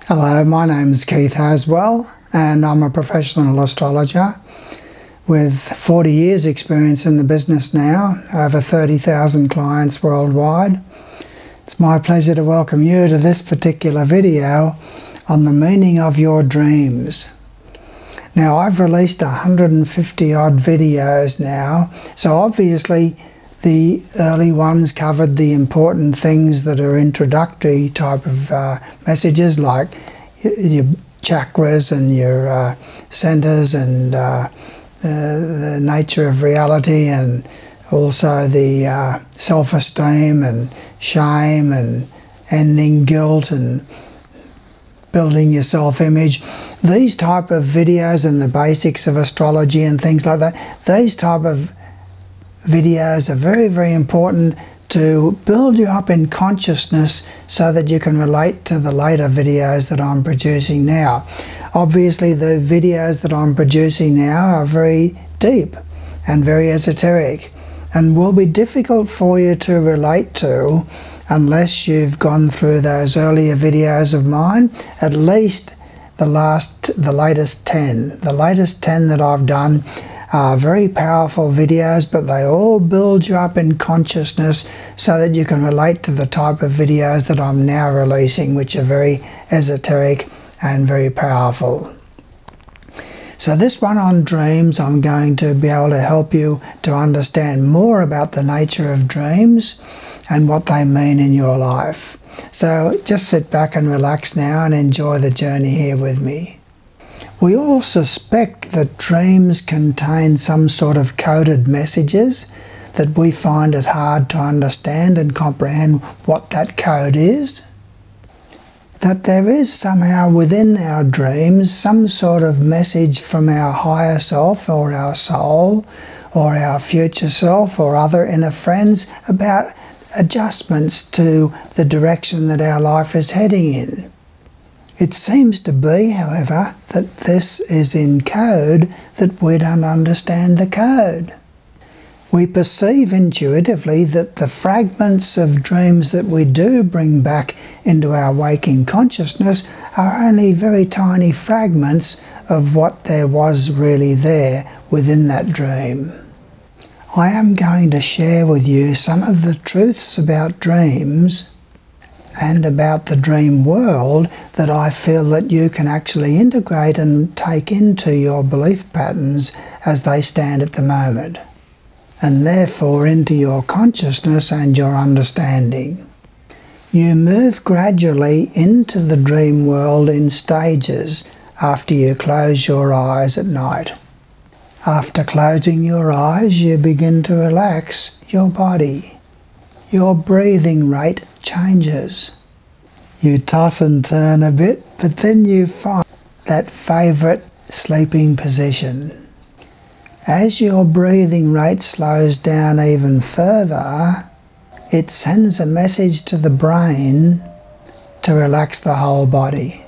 Hello, my name is Keith Haswell and I'm a professional astrologer with 40 years experience in the business now, over 30,000 clients worldwide. It's my pleasure to welcome you to this particular video on the meaning of your dreams. Now, I've released 150 odd videos now, so obviously the early ones covered the important things that are introductory type of messages, like your chakras and your centers and the nature of reality, and also the self-esteem and shame and ending guilt and building your self-image. These type of videos and the basics of astrology and things like that, these type of videos are very, very important to build you up in consciousness so that you can relate to the later videos that I'm producing now. Obviously, the videos that I'm producing now are very deep and very esoteric and will be difficult for you to relate to unless you've gone through those earlier videos of mine, at least the latest 10. The latest 10 that I've done are very powerful videos, but they all build you up in consciousness so that you can relate to the type of videos that I'm now releasing, which are very esoteric and very powerful. So this one on dreams, I'm going to be able to help you to understand more about the nature of dreams and what they mean in your life. So just sit back and relax now and enjoy the journey here with me. We all suspect that dreams contain some sort of coded messages that we find it hard to understand and comprehend what that code is. That there is somehow within our dreams some sort of message from our higher self or our soul or our future self or other inner friends about adjustments to the direction that our life is heading in. It seems to be, however, that this is in code that we don't understand the code. We perceive intuitively that the fragments of dreams that we do bring back into our waking consciousness are only very tiny fragments of what there was really there within that dream. I am going to share with you some of the truths about dreams and about the dream world that I feel that you can actually integrate and take into your belief patterns as they stand at the moment, and therefore into your consciousness and your understanding. You move gradually into the dream world in stages after you close your eyes at night. After closing your eyes, you begin to relax your body. Your breathing rate changes. You toss and turn a bit, but then you find that favourite sleeping position. As your breathing rate slows down even further, it sends a message to the brain to relax the whole body,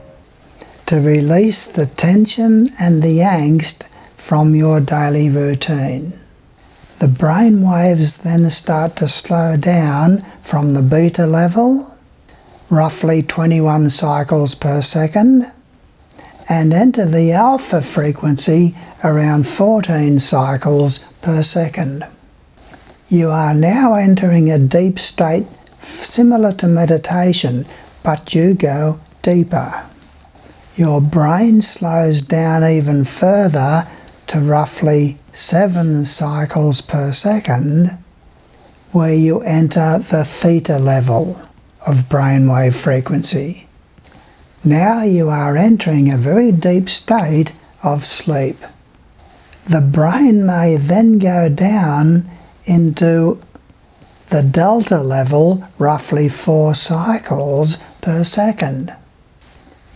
to release the tension and the angst from your daily routine. The brain waves then start to slow down from the beta level, roughly 21 cycles per second, and enter the alpha frequency around 14 cycles per second. You are now entering a deep state similar to meditation, but you go deeper. Your brain slows down even further to roughly 7 cycles per second, where you enter the theta level of brainwave frequency. Now you are entering a very deep state of sleep. The brain may then go down into the delta level, roughly 4 cycles per second.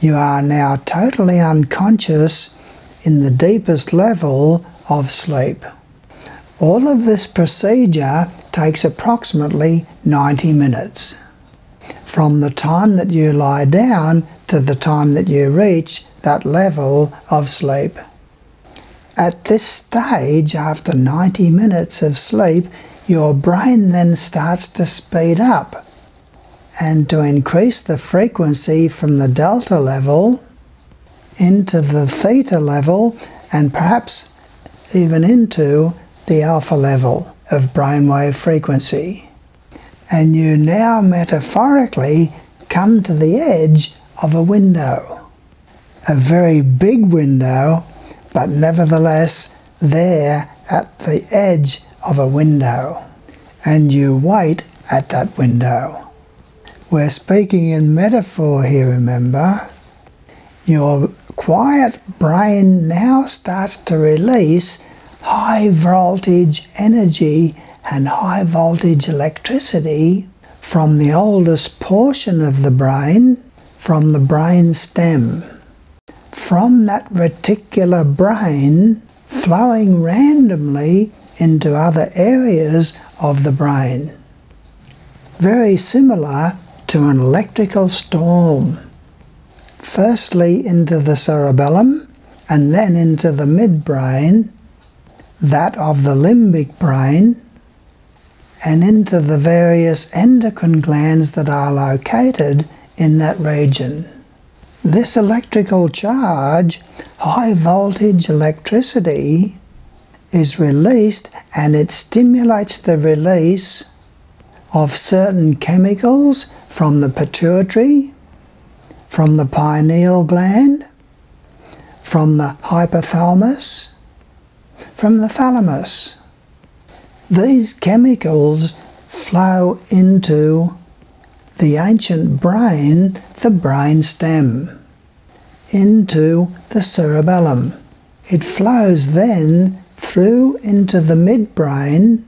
You are now totally unconscious in the deepest level of sleep. All of this procedure takes approximately 90 minutes. From the time that you lie down to the time that you reach that level of sleep. At this stage, after 90 minutes of sleep, your brain then starts to speed up and to increase the frequency from the delta level into the theta level and perhaps even into the alpha level of brainwave frequency. And you now metaphorically come to the edge of a window. A very big window, but nevertheless there at the edge of a window. And you wait at that window. We're speaking in metaphor here, remember? Your quiet brain now starts to release high voltage energy and high voltage electricity from the oldest portion of the brain, from the brain stem. From that reticular brain flowing randomly into other areas of the brain. Very similar to an electrical storm. Firstly into the cerebellum and then into the midbrain, that of the limbic brain, and into the various endocrine glands that are located in that region. This electrical charge, high voltage electricity, is released and it stimulates the release of certain chemicals from the pituitary, from the pineal gland, from the hypothalamus, from the thalamus. These chemicals flow into the ancient brain, the brain stem, into the cerebellum. It flows then through into the midbrain,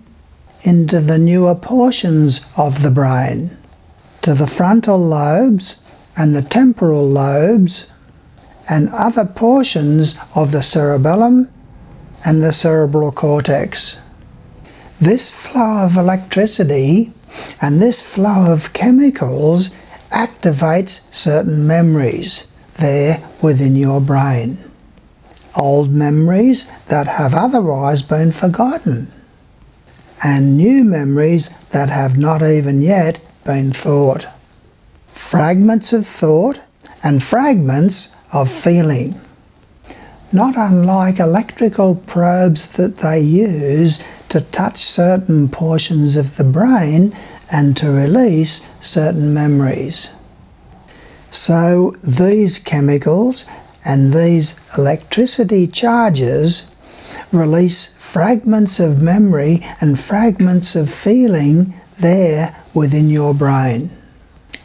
into the newer portions of the brain, to the frontal lobes and the temporal lobes and other portions of the cerebellum and the cerebral cortex. This flow of electricity and this flow of chemicals activates certain memories there within your brain. Old memories that have otherwise been forgotten, and new memories that have not even yet been thought. Fragments of thought and fragments of feeling. Not unlike electrical probes that they use to touch certain portions of the brain and to release certain memories. So these chemicals and these electricity charges release fragments of memory and fragments of feeling there within your brain.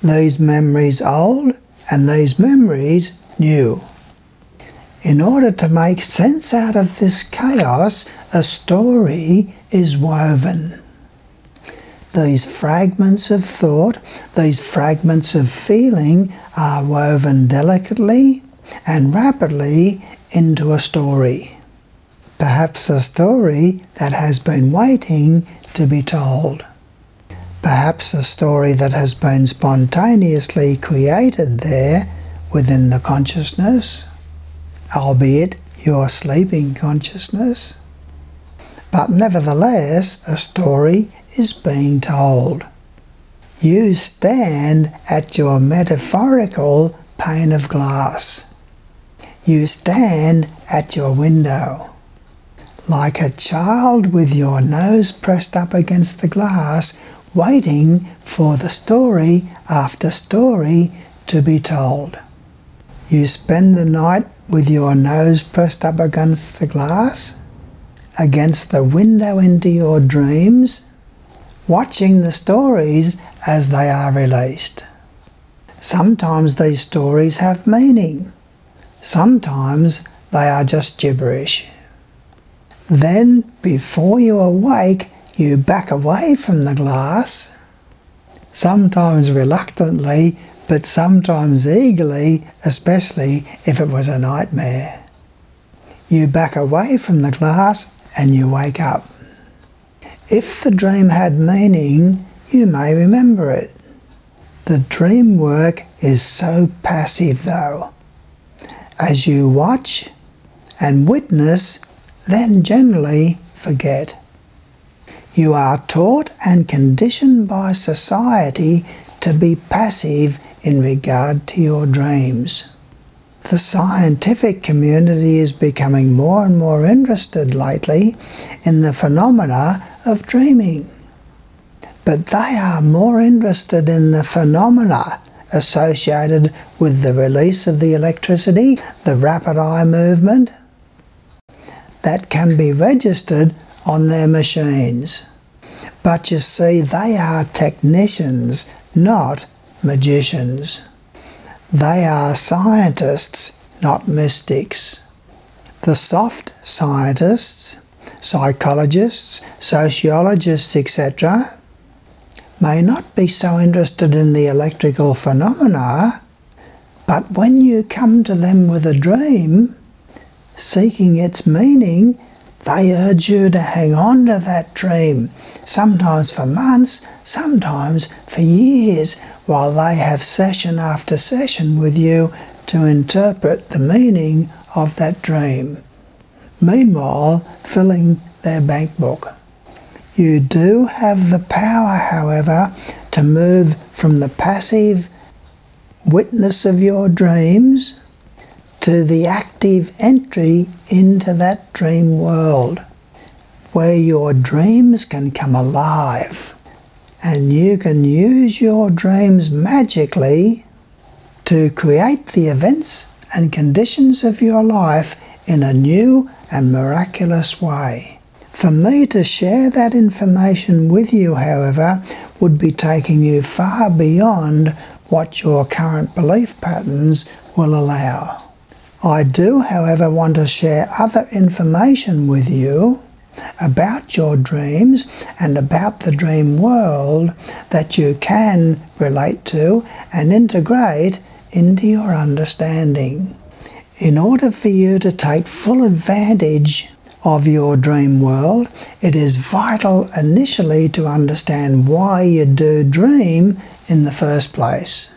These memories old and these memories new. In order to make sense out of this chaos, a story is woven. These fragments of thought, these fragments of feeling are woven delicately and rapidly into a story. Perhaps a story that has been waiting to be told. Perhaps a story that has been spontaneously created there within the consciousness, albeit your sleeping consciousness. But nevertheless, a story is being told. You stand at your metaphorical pane of glass. You stand at your window, like a child with your nose pressed up against the glass, waiting for the story after story to be told. You spend the night with your nose pressed up against the glass, against the window into your dreams, watching the stories as they are released. Sometimes these stories have meaning. Sometimes they are just gibberish. Then, before you awake, you back away from the glass, sometimes reluctantly, but sometimes eagerly, especially if it was a nightmare. You back away from the glass and you wake up. If the dream had meaning, you may remember it. The dream work is so passive though. As you watch and witness, then generally forget. You are taught and conditioned by society to be passive in regard to your dreams. The scientific community is becoming more and more interested lately in the phenomena of dreaming. But they are more interested in the phenomena associated with the release of the electricity, the rapid eye movement, that can be registered on their machines. But you see, they are technicians, not magicians. They are scientists, not mystics. The soft scientists, psychologists, sociologists, etc., may not be so interested in the electrical phenomena, but when you come to them with a dream, seeking its meaning, they urge you to hang on to that dream, sometimes for months, sometimes for years, while they have session after session with you to interpret the meaning of that dream, meanwhile filling their bank book. You do have the power, however, to move from the passive witness of your dreams to the active entry into that dream world, where your dreams can come alive, and you can use your dreams magically to create the events and conditions of your life in a new and miraculous way. For me to share that information with you, however, would be taking you far beyond what your current belief patterns will allow. I do, however, want to share other information with you about your dreams and about the dream world that you can relate to and integrate into your understanding. In order for you to take full advantage of your dream world, it is vital initially to understand why you do dream in the first place.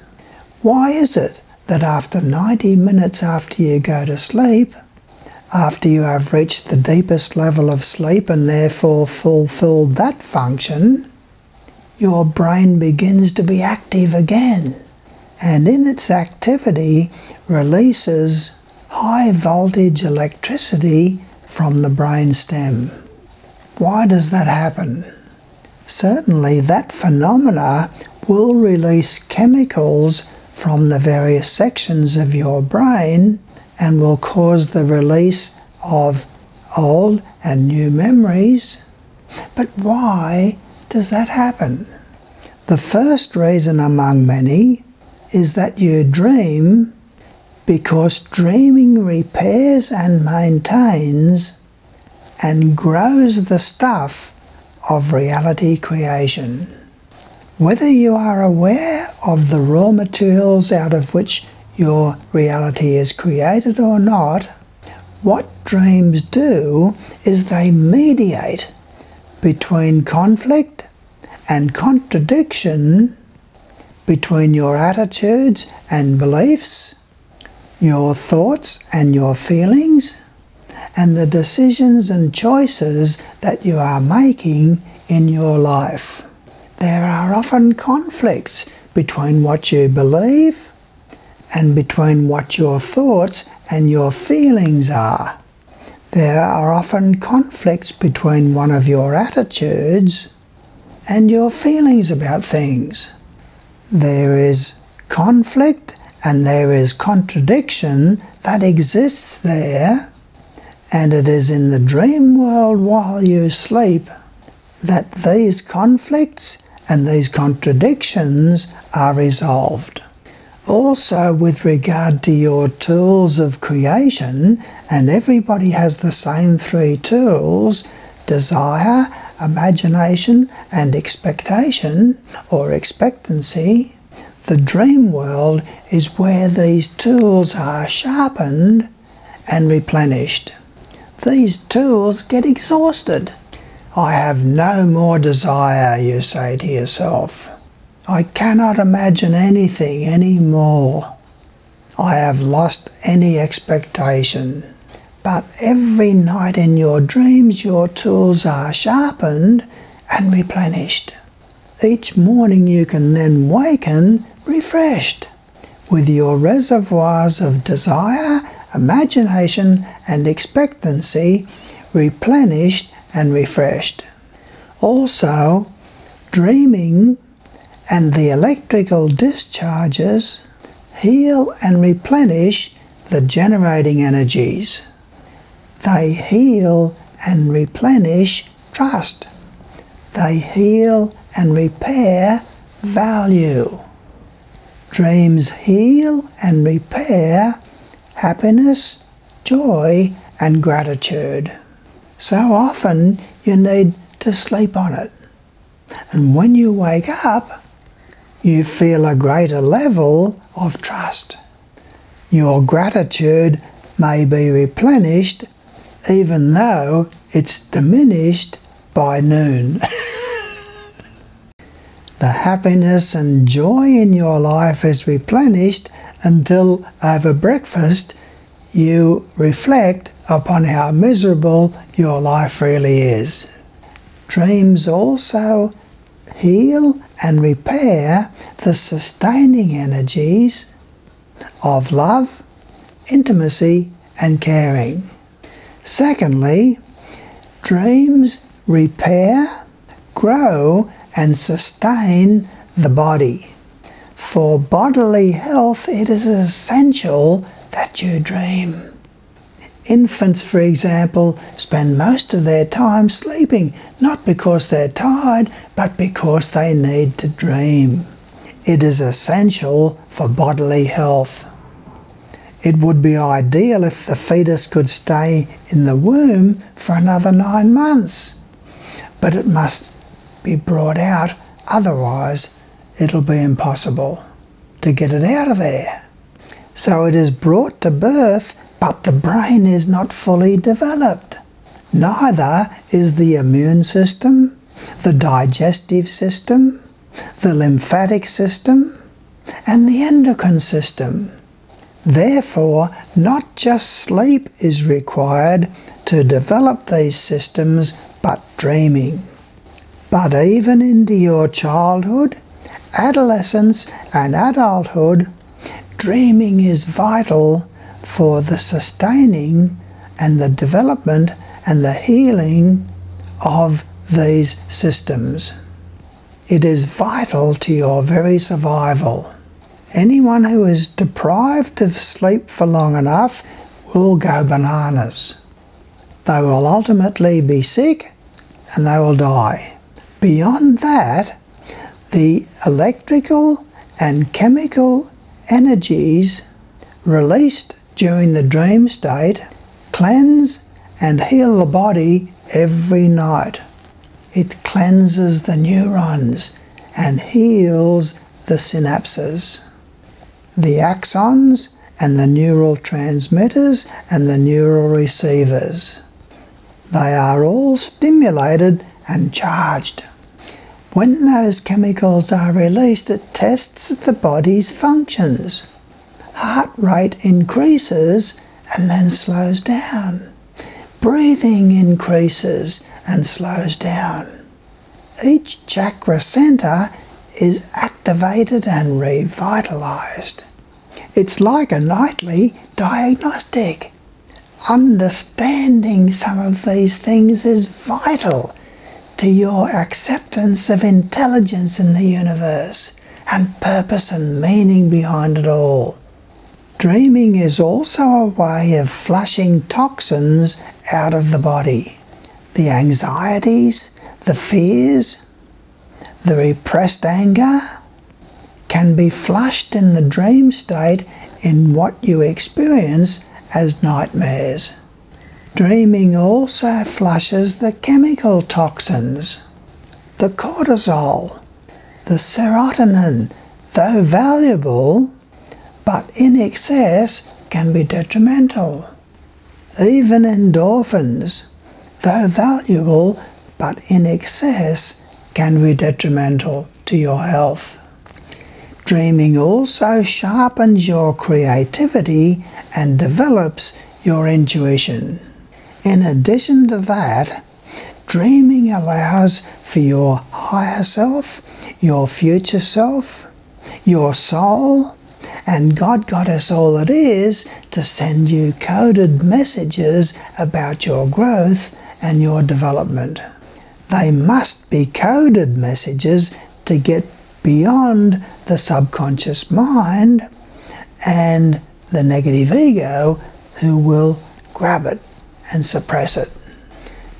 Why is it that after 90 minutes after you go to sleep, after you have reached the deepest level of sleep and therefore fulfilled that function, your brain begins to be active again, and in its activity releases high voltage electricity from the brain stem? Why does that happen? Certainly that phenomena will release chemicals from the various sections of your brain and will cause the release of old and new memories. But why does that happen? The first reason among many is that you dream because dreaming repairs and maintains and grows the stuff of reality creation. Whether you are aware of the raw materials out of which your reality is created or not, what dreams do is they mediate between conflict and contradiction, between your attitudes and beliefs, your thoughts and your feelings, and the decisions and choices that you are making in your life. There are often conflicts between what you believe and between what your thoughts and your feelings are. There are often conflicts between one of your attitudes and your feelings about things. There is conflict and there is contradiction that exists there, and it is in the dream world while you sleep that these conflicts and these contradictions are resolved. Also, with regard to your tools of creation, and everybody has the same three tools: desire, imagination, and expectation or expectancy. The dream world is where these tools are sharpened and replenished. These tools get exhausted. I have no more desire, you say to yourself. I cannot imagine anything any more. I have lost any expectation. But every night in your dreams your tools are sharpened and replenished. Each morning you can then waken refreshed, with your reservoirs of desire, imagination and expectancy replenished and refreshed. Also, dreaming and the electrical discharges heal and replenish the generating energies. They heal and replenish trust. They heal and repair value. Dreams heal and repair happiness, joy, and gratitude. So often you need to sleep on it. And when you wake up, you feel a greater level of trust. Your gratitude may be replenished even though it's diminished by noon. The happiness and joy in your life is replenished until over breakfast you reflect upon how miserable your life really is. Dreams also heal and repair the sustaining energies of love, intimacy, and caring. Secondly, dreams repair, grow, and sustain the body. For bodily health, it is essential that you dream. Infants, for example, spend most of their time sleeping, not because they're tired, but because they need to dream. It is essential for bodily health. It would be ideal if the fetus could stay in the womb for another 9 months, but it must be brought out, otherwise it'll be impossible to get it out of there. So it is brought to birth, but the brain is not fully developed. Neither is the immune system, the digestive system, the lymphatic system, and the endocrine system. Therefore, not just sleep is required to develop these systems, but dreaming. But even into your childhood, adolescence, and adulthood, dreaming is vital for the sustaining and the development and the healing of these systems. It is vital to your very survival. Anyone who is deprived of sleep for long enough will go bananas. They will ultimately be sick and they will die. Beyond that, the electrical and chemical energies released during the dream state cleanse and heal the body every night. It cleanses the neurons and heals the synapses, the axons and the neural transmitters and the neural receivers. They are all stimulated and charged. When those chemicals are released, it tests the body's functions. Heart rate increases and then slows down. Breathing increases and slows down. Each chakra center is activated and revitalized. It's like a nightly diagnostic. Understanding some of these things is vital to your acceptance of intelligence in the universe and purpose and meaning behind it all. Dreaming is also a way of flushing toxins out of the body. The anxieties, the fears, the repressed anger can be flushed in the dream state in what you experience as nightmares. Dreaming also flushes the chemical toxins, the cortisol, the serotonin, though valuable, but in excess can be detrimental. Even endorphins, though valuable, but in excess can be detrimental to your health. Dreaming also sharpens your creativity and develops your intuition. In addition to that, Dreaming allows for your higher self, your future self, your soul, and God Goddess All It Is to send you coded messages about your growth and your development. They must be coded messages to get beyond the subconscious mind and the negative ego, who will grab it and suppress it.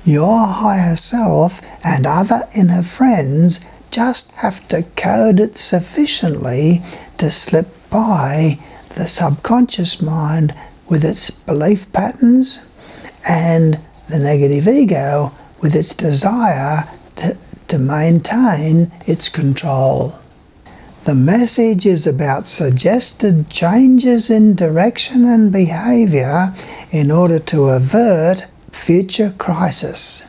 Your higher self and other inner friends just have to code it sufficiently to slip by the subconscious mind with its belief patterns and the negative ego with its desire to maintain its control. The message is about suggested changes in direction and behavior in order to avert future crisis.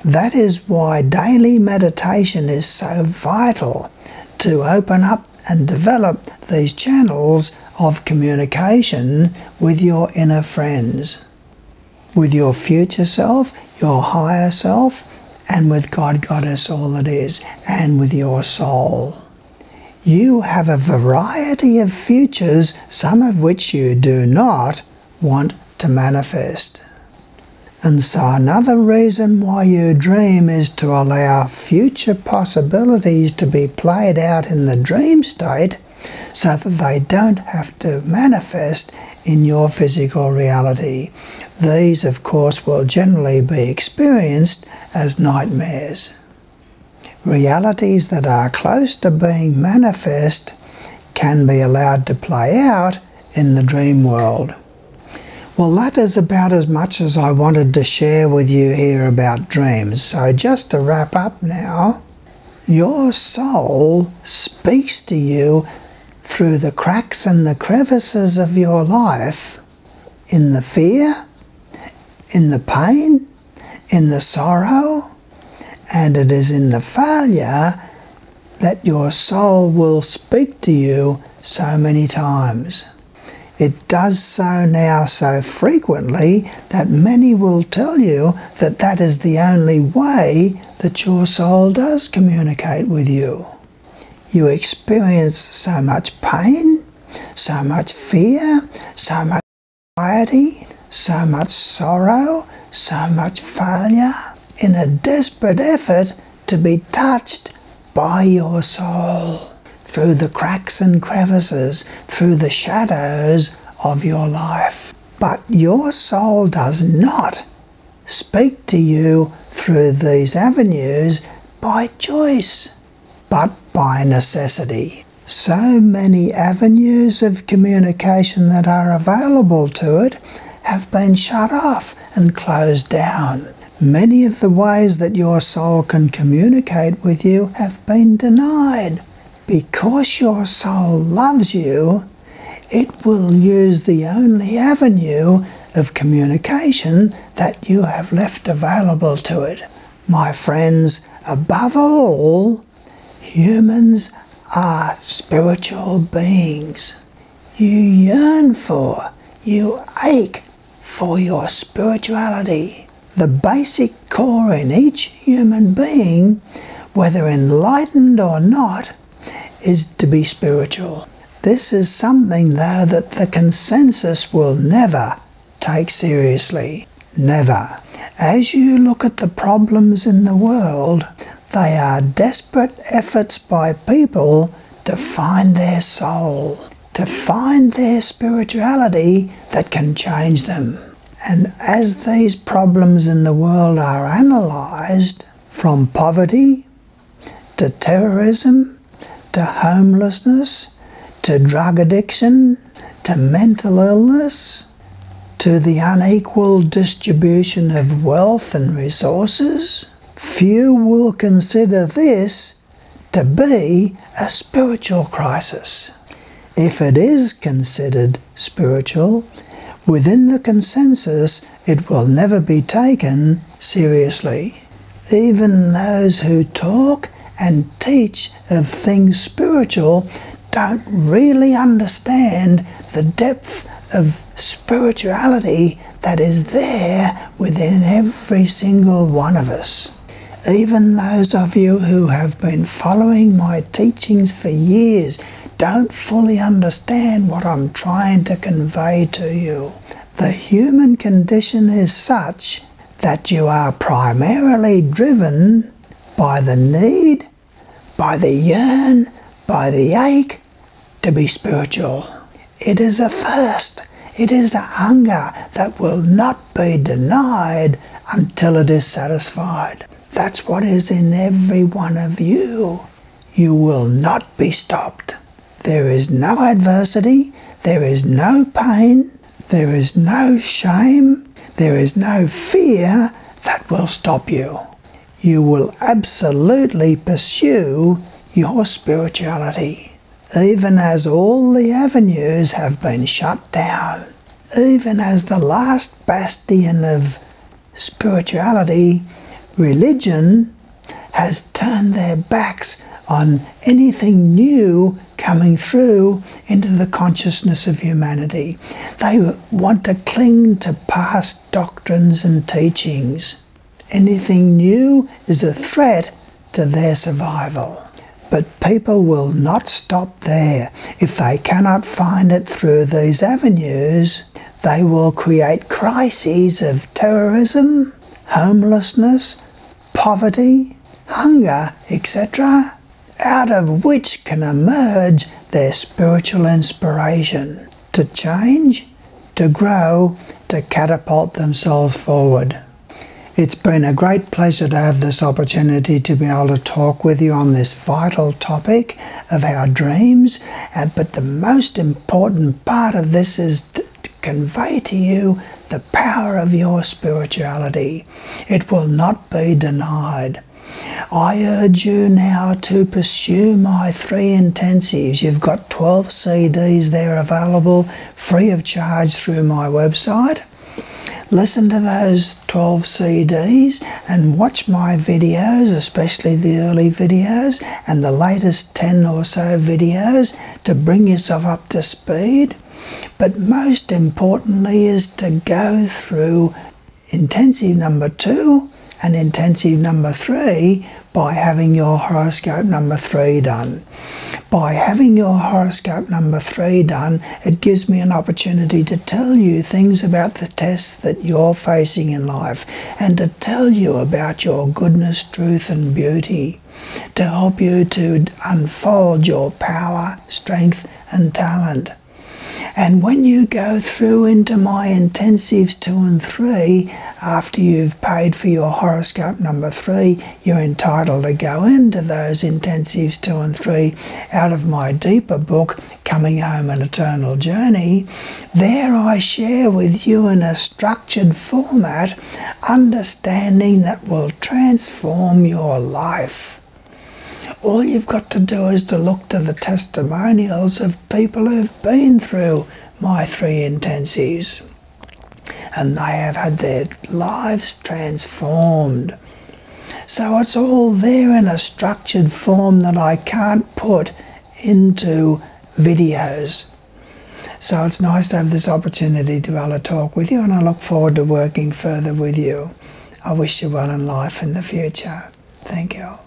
That is why daily meditation is so vital, to open up and develop these channels of communication with your inner friends, with your future self, your higher self, and with God Goddess All It Is, and with your soul. You have a variety of futures, some of which you do not want to manifest. And so another reason why you dream is to allow future possibilities to be played out in the dream state so that they don't have to manifest in your physical reality. These, of course, will generally be experienced as nightmares. Realities that are close to being manifest can be allowed to play out in the dream world. Well, that is about as much as I wanted to share with you here about dreams. So just to wrap up now, your soul speaks to you through the cracks and the crevices of your life, in the fear, in the pain, in the sorrow, and it is in the failure that your soul will speak to you so many times. It does so now so frequently that many will tell you that that is the only way that your soul does communicate with you. You experience so much pain, so much fear, so much anxiety, so much sorrow, so much failure, in a desperate effort to be touched by your soul, through the cracks and crevices, through the shadows of your life. But your soul does not speak to you through these avenues by choice, but by necessity. So many avenues of communication that are available to it have been shut off and closed down. Many of the ways that your soul can communicate with you have been denied. Because your soul loves you, it will use the only avenue of communication that you have left available to it. My friends, above all, humans are spiritual beings. You yearn for, you ache for your spirituality. The basic core in each human being, whether enlightened or not, is to be spiritual. This is something, though, that the consensus will never take seriously. Never. As you look at the problems in the world, they are desperate efforts by people to find their soul, to find their spirituality that can change them. And as these problems in the world are analysed, from poverty to terrorism to homelessness to drug addiction to mental illness to the unequal distribution of wealth and resources, few will consider this to be a spiritual crisis. If it is considered spiritual, within the consensus it will never be taken seriously. Even those who talk and teach of things spiritual don't really understand the depth of spirituality that is there within every single one of us. Even those of you who have been following my teachings for years don't fully understand what I'm trying to convey to you. The human condition is such that you are primarily driven by the need, by the yearn, by the ache to be spiritual. It is a thirst, it is a hunger that will not be denied until it is satisfied. That's what is in every one of you. You will not be stopped. There is no adversity, there is no pain, there is no shame, there is no fear that will stop you. You will absolutely pursue your spirituality, even as all the avenues have been shut down, even as the last bastion of spirituality, religion, has turned their backs on anything new coming through into the consciousness of humanity. They want to cling to past doctrines and teachings. Anything new is a threat to their survival. But people will not stop there. If they cannot find it through these avenues, they will create crises of terrorism, homelessness, poverty, hunger, etc., out of which can emerge their spiritual inspiration to change, to grow, to catapult themselves forward. It's been a great pleasure to have this opportunity to be able to talk with you on this vital topic of our dreams, but the most important part of this is to convey to you the power of your spirituality. It will not be denied. I urge you now to pursue my 3 intensives. You've got 12 CDs there available free of charge through my website. Listen to those 12 CDs and watch my videos, especially the early videos and the latest 10 or so videos, to bring yourself up to speed. But most importantly is to go through intensive number 2 and intensive number 3 by having your horoscope number 3 done. By having your horoscope number 3 done, it gives me an opportunity to tell you things about the tests that you're facing in life and to tell you about your goodness, truth and beauty, to help you to unfold your power, strength and talent. And when you go through into my intensives 2 and 3, after you've paid for your horoscope number 3, you're entitled to go into those intensives 2 and 3 out of my deeper book, Coming Home: An Eternal Journey. There I share with you in a structured format understanding that will transform your life. All you've got to do is to look to the testimonials of people who've been through my 3 intensives, and they have had their lives transformed. So it's all there in a structured form that I can't put into videos. So it's nice to have this opportunity to be able to talk with you, and I look forward to working further with you. I wish you well in life in the future. Thank you.